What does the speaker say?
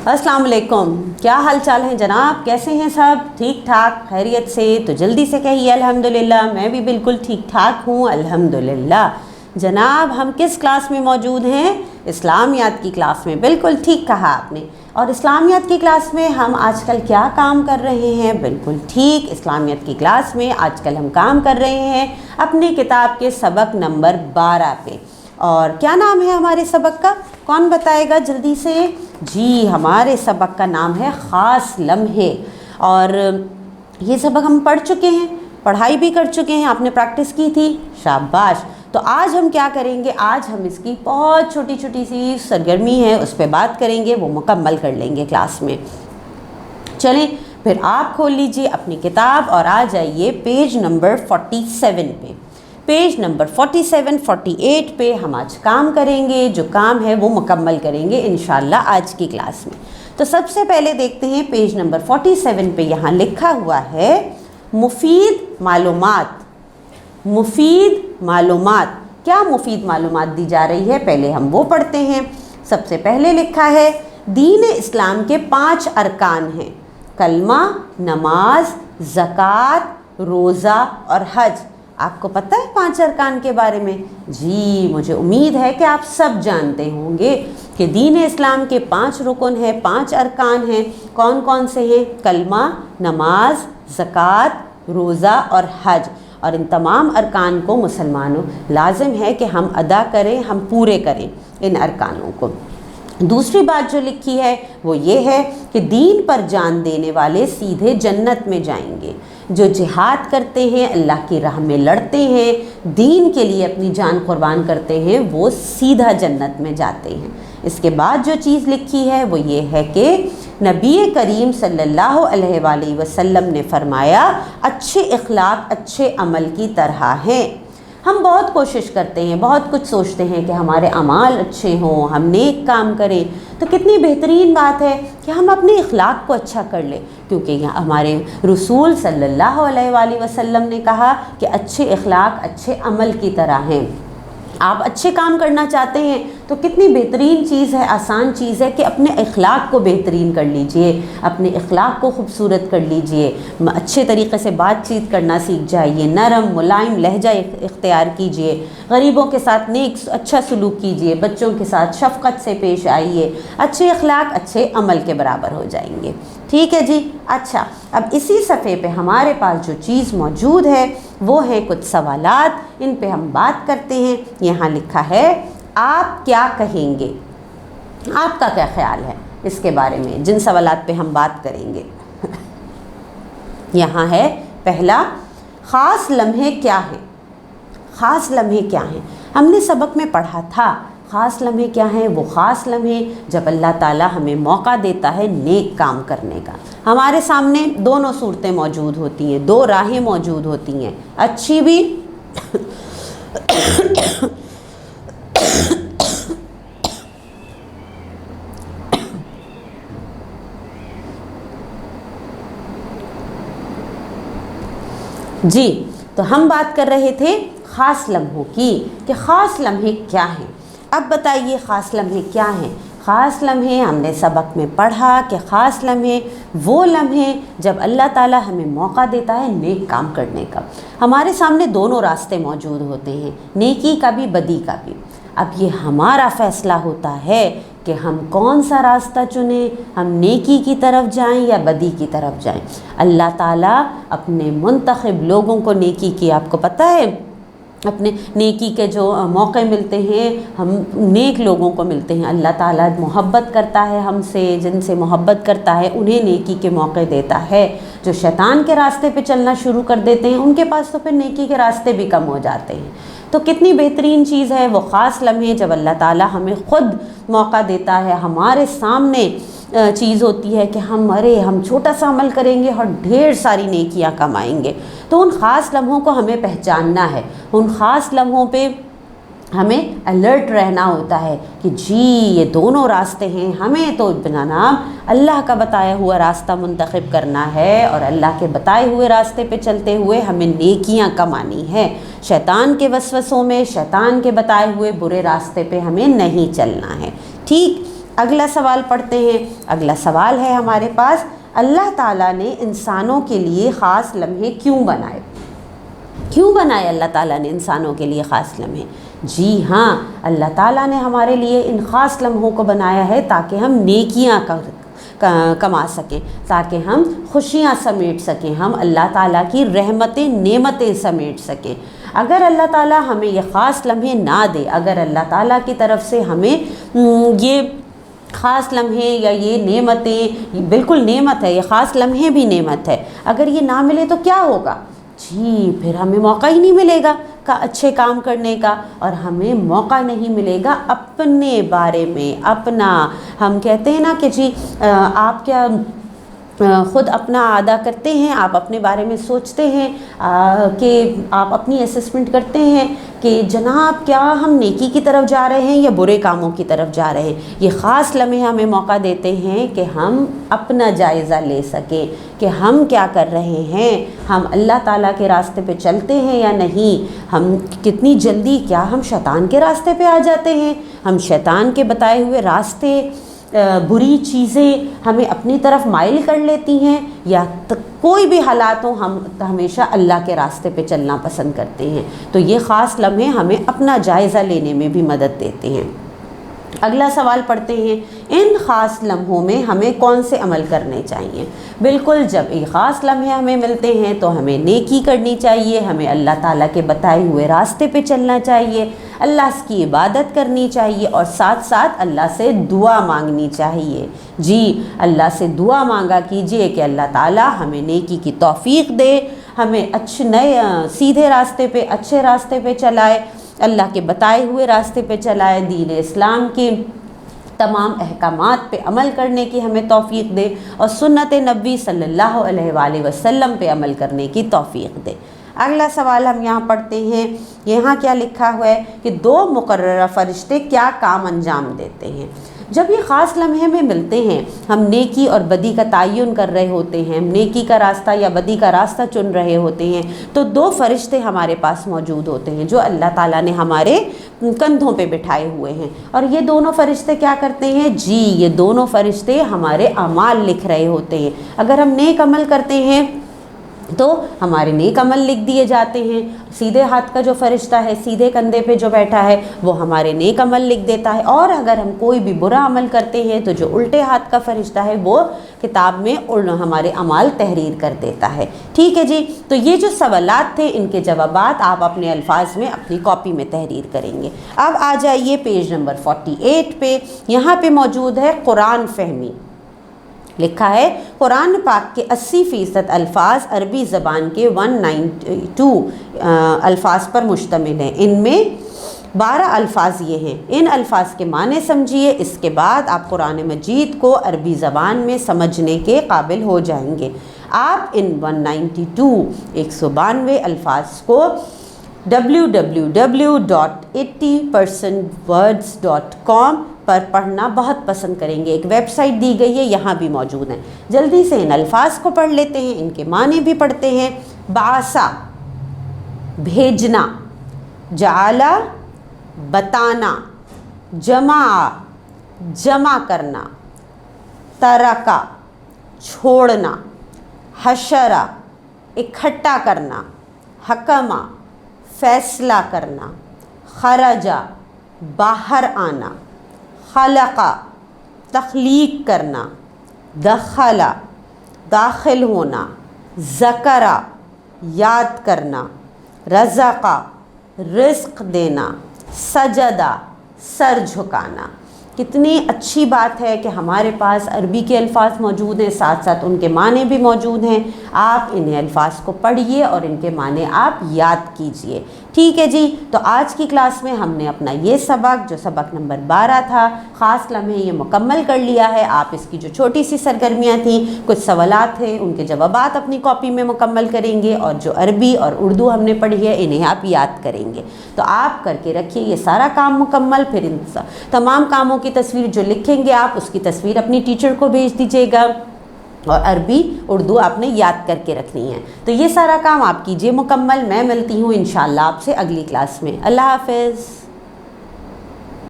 अस्सलाम वालेकुम। क्या हाल चाल है जनाब, कैसे हैं सब? ठीक ठाक खैरियत से? तो जल्दी से कहिए अल्हम्दुलिल्लाह। मैं भी बिल्कुल ठीक ठाक हूँ अल्हम्दुलिल्लाह। जनाब हम किस क्लास में मौजूद हैं? इस्लामियात की क्लास में। बिल्कुल ठीक कहा आपने। और इस्लामियात की क्लास में हम आजकल क्या काम कर रहे हैं? बिल्कुल ठीक, इस्लामियात की क्लास में आजकल हम काम कर रहे हैं अपनी किताब के सबक नंबर 12 पे। और क्या नाम है हमारे सबक का? कौन बताएगा जल्दी से? जी, हमारे सबक का नाम है ख़ास लम्हे। और ये सबक हम पढ़ चुके हैं, पढ़ाई भी कर चुके हैं, आपने प्रैक्टिस की थी, शाबाश। तो आज हम क्या करेंगे? आज हम इसकी बहुत छोटी छोटी सी सरगर्मी है उस पर बात करेंगे, वो मुकम्मल कर लेंगे क्लास में। चलें फिर आप खोल लीजिए अपनी किताब और आ जाइए पेज नंबर 47 पे। पेज नंबर 47, 48 पे हम आज काम करेंगे। जो काम है वो मुकम्मल करेंगे इंशाअल्लाह आज की क्लास में। तो सबसे पहले देखते हैं पेज नंबर 47 पे यहाँ लिखा हुआ है मुफीद मालूमात। मुफीद मालूमात, क्या मुफीद मालूमात दी जा रही है पहले हम वो पढ़ते हैं। सबसे पहले लिखा है दीन इस्लाम के 5 अरकान हैं, कलमा, नमाज, ज़कात, रोज़ा और हज। आपको पता है 5 अरकान के बारे में? जी, मुझे उम्मीद है कि आप सब जानते होंगे कि दीन इस्लाम के 5 रुकन हैं, 5 अरकान हैं। कौन कौन से हैं? कलमा, नमाज, ज़कात, रोज़ा और हज। और इन तमाम अरकान को मुसलमानों लाजिम है कि हम अदा करें, हम पूरे करें इन अरकानों को। दूसरी बात जो लिखी है वो ये है कि दीन पर जान देने वाले सीधे जन्नत में जाएंगे। जो जिहाद करते हैं, अल्लाह की राह में लड़ते हैं, दीन के लिए अपनी जान कुर्बान करते हैं, वो सीधा जन्नत में जाते हैं। इसके बाद जो चीज़ लिखी है वो ये है कि नबी करीम सल्लल्लाहु अलैहि वसल्लम ने फरमाया अच्छे इखलाक अच्छे अमल की तरह हैं। हम बहुत कोशिश करते हैं, बहुत कुछ सोचते हैं कि हमारे अमाल अच्छे हों, हम नेक काम करें। तो कितनी बेहतरीन बात है कि हम अपने इखलाक को अच्छा कर लें, क्योंकि यहाँ हमारे रसूल सल्लल्लाहु अलैहि वसल्लम ने कहा कि अच्छे इखलाक अच्छे अमल की तरह हैं। आप अच्छे काम करना चाहते हैं तो कितनी बेहतरीन चीज़ है, आसान चीज़ है कि अपने इखलाक को बेहतरीन कर लीजिए, अपने इखलाक को खूबसूरत कर लीजिए, अच्छे तरीक़े से बातचीत करना सीख जाइए, नरम मुलायम लहजा इख्तियार कीजिए, गरीबों के साथ नेक अच्छा सलूक कीजिए, बच्चों के साथ शफ़क़त से पेश आइए। अच्छे इखलाक अच्छे अमल के बराबर हो जाएंगे। ठीक है जी। अच्छा, अब इसी सफ़े पे हमारे पास जो चीज़ मौजूद है वो है कुछ सवालात, इन पे हम बात करते हैं। यहाँ लिखा है आप क्या कहेंगे, आपका क्या ख्याल है इसके बारे में, जिन सवालात पे हम बात करेंगे। यहाँ है पहला, ख़ास लम्हे क्या हैं? ख़ास लम्हे क्या हैं? हमने सबक में पढ़ा था ख़ास लम्हे क्या हैं। वो ख़ास लम्हे जब अल्लाह ताला हमें मौका देता है नेक काम करने का। हमारे सामने दोनों सूरतें मौजूद होती हैं, 2 राहें मौजूद होती हैं, अच्छी भी जी। तो हम बात कर रहे थे ख़ास लम्हों की कि ख़ास लम्हे क्या हैं। अब बताइए ख़ास लम्हे क्या हैं? ख़ास लम्हे हमने सबक में पढ़ा कि ख़ास लम्हे वो लम्हे जब अल्लाह ताला हमें मौका देता है नेक काम करने का। हमारे सामने दोनों रास्ते मौजूद होते हैं, नेकी का भी बदी का भी। अब ये हमारा फ़ैसला होता है कि हम कौन सा रास्ता चुनें, हम नेकी की तरफ जाएं या बदी की तरफ जाएं। अल्लाह ताला अपने मुंतखब लोगों को नेकी की, आपको पता है, अपने नेकी के जो मौके मिलते हैं हम नेक लोगों को मिलते हैं। अल्लाह ताला मोहब्बत करता है हमसे, जिनसे मोहब्बत करता है उन्हें नेकी के मौके देता है। जो शैतान के रास्ते पे चलना शुरू कर देते हैं उनके पास तो फिर नेकी के रास्ते भी कम हो जाते हैं। तो कितनी बेहतरीन चीज़ है वो ख़ास लम्हे जब अल्लाह ताला हमें ख़ुद मौका देता है, हमारे सामने चीज़ होती है कि हम छोटा सा अमल करेंगे और ढेर सारी नेकियां कमाएंगे। तो उन ख़ास लम्हों को हमें पहचानना है, उन ख़ास लम्हों पे हमें अलर्ट रहना होता है कि जी ये दोनों रास्ते हैं, हमें तो बिना नाम अल्लाह का बताया हुआ रास्ता मुंतखब करना है और अल्लाह के बताए हुए रास्ते पे चलते हुए हमें नेकियां कमानी है। शैतान के वसवसों में, शैतान के बताए हुए बुरे रास्ते पे हमें नहीं चलना है। ठीक, اگلا سوال پڑھتے ہیں۔ اگلا سوال ہے ہمارے پاس، اللہ تعالیٰ نے انسانوں کے لیے خاص لمحے کیوں بنائے؟ کیوں بنائے اللہ تعالیٰ نے انسانوں کے لیے خاص لمحے؟ جی ہاں، اللہ تعالیٰ نے ہمارے لیے ان خاص لمحوں کو بنایا ہے تاکہ ہم نیکیاں کما سکیں، تاکہ ہم خوشیاں سمیٹ سکیں، ہم اللہ تعالیٰ کی رحمتیں نعمتیں سمیٹ سکیں۔ اگر اللہ تعالیٰ ہمیں یہ خاص لمحے نہ دے، اگر اللہ تعالیٰ کی طرف سے ہمیں یہ خاص لمحے یا یہ نعمتیں، بالکل نعمت ہے، یہ خاص لمحے بھی نعمت ہے، اگر یہ نہ ملے تو کیا ہوگا؟ جی پھر ہمیں موقع ہی نہیں ملے گا اچھے کام کرنے کا، اور ہمیں موقع نہیں ملے گا اپنے بارے میں، اپنا، ہم کہتے ہیں نا کہ جی آپ کیا خود اپنا اعادہ کرتے ہیں، آپ اپنے بارے میں سوچتے ہیں کہ آپ اپنی اسسمنٹ کرتے ہیں کہ جناب کیا ہم نیکی کی طرف جا رہے ہیں یا برے کاموں کی طرف جا رہے ہیں۔ یہ خاص لمحے ہمیں موقع دیتے ہیں کہ ہم اپنا جائزہ لے سکیں کہ ہم کیا کر رہے ہیں، ہم اللہ تعالیٰ کے راستے پہ چلتے ہیں یا نہیں، ہم کتنی جلدی، کیا ہم شیطان کے راستے پہ آ جاتے ہیں، ہم شیطان کے بتائے ہوئے راستے، بری چیزیں ہمیں اپنی طرف مائل کر لیتی ہیں، یا کوئی بھی حالات ہوں ہم ہمیشہ اللہ کے راستے پہ چلنا پسند کرتے ہیں۔ تو یہ خاص لمحے ہمیں اپنا جائزہ لینے میں بھی مدد دیتے ہیں۔ اگلا سوال پڑھتے ہیں، ان خاص لمحوں میں ہمیں کون سے عمل کرنے چاہیے؟ بالکل، جب یہ خاص لمحے ہمیں ملتے ہیں تو ہمیں نیکی کرنی چاہیے، ہمیں اللہ تعالیٰ کے بتائے ہوئے راستے پہ چلنا چاہیے، اللہ کی عبادت کرنی چاہیے، اور ساتھ ساتھ اللہ سے دعا مانگنی چاہیے۔ جی اللہ سے دعا مانگا کیجئے کہ اللہ تعالیٰ ہمیں نیکی کی توفیق دے، ہمیں سیدھے راستے پہ، اچھے راستے پہ چلائے، اللہ کے بتائے ہوئے راستے پہ چلائے، دین اسلام کے تمام احکامات پہ عمل کرنے کی ہمیں توفیق دے، اور سنت نبی صلی اللہ علیہ وآلہ وسلم پہ عمل کرنے کی توفیق دے۔ اگلا سوال ہم یہاں پڑھتے ہیں، یہاں کیا لکھا ہوا ہے کہ 2 مقررہ فرشتے کیا کام انجام دیتے ہیں؟ جب یہ خاص لمحے میں ملتے ہیں، ہم نیکی اور بدی کا تعین کر رہے ہوتے ہیں، ہم نیکی کا راستہ یا بدی کا راستہ چن رہے ہوتے ہیں، تو 2 فرشتے ہمارے پاس موجود ہوتے ہیں جو اللہ تعالیٰ نے ہمارے کندھوں پہ بٹھائے ہوئے ہیں۔ اور یہ دونوں فرشتے کیا کرتے ہیں؟ جی یہ دونوں فرشتے ہمارے اعمال لکھ رہے ہوتے ہیں۔ اگر ہم نیک عمل کرتے ہیں تو ہمارے نیک عمل لکھ دیے جاتے ہیں، سیدھے ہاتھ کا جو فرشتہ ہے، سیدھے کندھے پہ جو بیٹھا ہے، وہ ہمارے نیک عمل لکھ دیتا ہے، اور اگر ہم کوئی بھی برا عمل کرتے ہیں تو جو الٹے ہاتھ کا فرشتہ ہے وہ کتاب میں ہمارے اعمال تحریر کر دیتا ہے۔ ٹھیک ہے جی، تو یہ جو سوالات تھے ان کے جوابات آپ اپنے الفاظ میں اپنی کاپی میں تحریر کریں گے۔ اب آ جائیے پیج نمبر 48 پہ، یہاں پہ موجود ہے قرآن فہمی۔ لکھا ہے قرآن پاک کے 80% الفاظ عربی زبان کے 192 الفاظ پر مشتمل ہیں، ان میں 12 الفاظ یہ ہیں، ان الفاظ کے معنی سمجھیے، اس کے بعد آپ قرآن مجید کو عربی زبان میں سمجھنے کے قابل ہو جائیں گے۔ آپ ان 192 الفاظ کو www.80%words.com پر پڑھنا بہت پسند کریں گے۔ ایک ویب سائٹ دی گئی ہے، یہاں بھی موجود ہیں، جلدی سے ان الفاظ کو پڑھ لیتے ہیں، ان کے معنی بھی پڑھتے ہیں۔ بعثا بھیجنا، جعلا بتانا، جمع جمع کرنا، ترکا چھوڑنا، حشرا اکٹھا کرنا، حکمہ فیصلہ کرنا، خرجا باہر آنا، خلقہ تخلیق کرنا، دخلا داخل ہونا، ذکرہ یاد کرنا، رزقہ رزق دینا، سجدہ سر جھکانا۔ کتنی اچھی بات ہے کہ ہمارے پاس عربی کے الفاظ موجود ہیں، ساتھ ساتھ ان کے معنی بھی موجود ہیں۔ آپ انہیں الفاظ کو پڑھیے اور ان کے معنی آپ یاد کیجئے۔ ٹھیک ہے جی، تو آج کی کلاس میں ہم نے اپنا یہ سبق جو سبق نمبر 12 تھا خاص لمحے یہ مکمل کر لیا ہے۔ آپ اس کی جو چھوٹی سی سرگرمیاں تھیں، کچھ سوالات تھے، ان کے جوابات اپنی کاپی میں مکمل کریں گے، اور جو عربی اور اردو ہم نے پڑھی ہے انہیں آپ یاد کریں گے۔ تو آپ کر کے رکھیے یہ سارا کام مکمل، پھر ان تمام کاموں کی تصویر جو لکھیں گے آپ اس کی تصویر اپنی ٹیچر کو بھیج دیجیے گا، اور عربی اردو آپ نے یاد کر کے رکھنی ہے۔ تو یہ سارا کام آپ کیجئے مکمل۔ میں ملتی ہوں انشاءاللہ آپ سے اگلی کلاس میں۔ اللہ حافظ۔